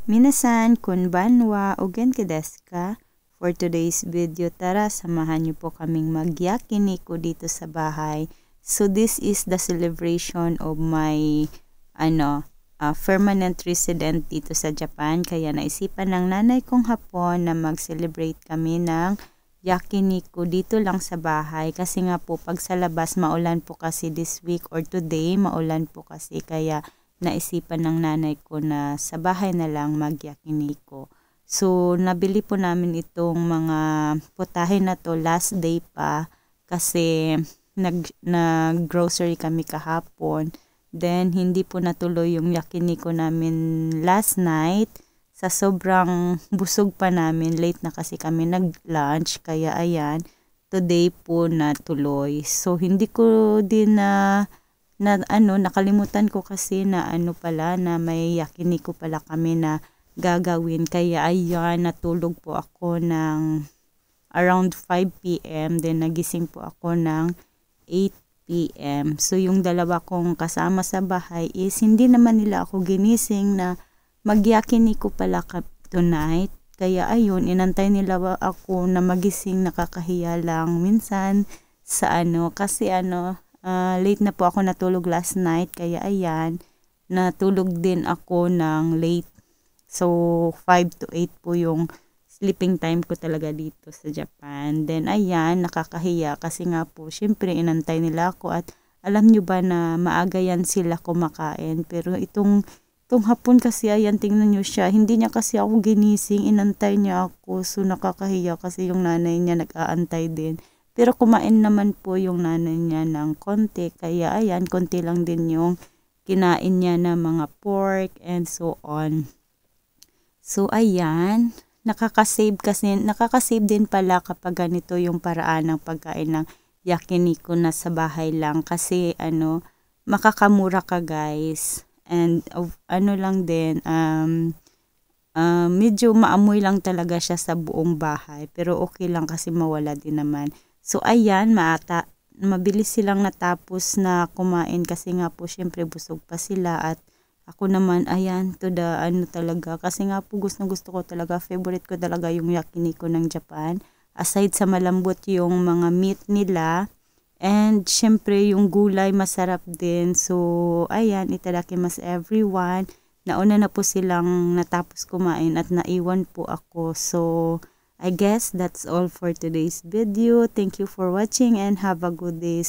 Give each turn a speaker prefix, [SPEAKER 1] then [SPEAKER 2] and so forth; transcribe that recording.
[SPEAKER 1] Minasan, konbanwa, o genki desu ka? For today's video, tara, samahan niyo po kaming mag-yakiniku dito sa bahay. So this is the celebration of my permanent resident dito sa Japan. Kaya naisipan ng nanay kong hapon na mag-celebrate kami ng yakiniku dito lang sa bahay. Kasi nga po, pag sa labas, maulan po kasi this week or today, maulan po kasi. Kaya naisipan ng nanay ko na sa bahay na lang mag-yakiniku. So, nabili po namin itong mga putahe na to last day pa kasi nag-grocery kami kahapon. Then, hindi po natuloy yung yakiniku namin last night. Sa sobrang busog pa namin, late na kasi kami nag-lunch. Kaya ayan, today po natuloy. So, hindi ko din nakalimutan ko kasi na na may yakiniku pala kami na gagawin. Kaya ayan, natulog po ako ng around 5 p.m. Then nagising po ako ng 8 p.m. So yung dalawa kong kasama sa bahay is hindi naman nila ako ginising na magyakiniku pala tonight. Kaya ayun, inantay nila ako na magising, nakakahiya lang minsan sa kasi late na po ako natulog last night. Kaya ayan, natulog din ako ng late. So, 5 to 8 po yung sleeping time ko talaga dito sa Japan. Then, ayan, nakakahiya kasi nga po, syempre, inantay nila ako at alam nyo ba na maaga yan sila kumakain. Pero itong hapon kasi, ayan, tingnan nyo siya. Hindi niya kasi ako ginising, inantay niya ako. So, nakakahiya kasi yung nanay niya nag-aantay din. Pero kumain naman po yung nanay niya ng konti. Kaya, ayan, konti lang din yung kinain niya na mga pork and so on. So, ayan, nakakasave din pala kapag ganito yung paraan ng pagkain ng yakiniku na sa bahay lang. Kasi, makakamura ka guys. And, lang din, medyo maamoy lang talaga siya sa buong bahay. Pero okay lang kasi mawala din naman. So, ayan, mabilis silang natapos na kumain kasi nga po, syempre, busog pa sila at ako naman, ayan, to the talaga. Kasi nga po, gusto ko talaga, favorite ko talaga yung yakiniku ng Japan. Aside sa malambot yung mga meat nila. And, syempre, yung gulay, masarap din. So, ayan, itadakimasu everyone. Nauna na po silang natapos kumain at naiwan po ako. So, I guess that's all for today's video. Thank you for watching and have a good day.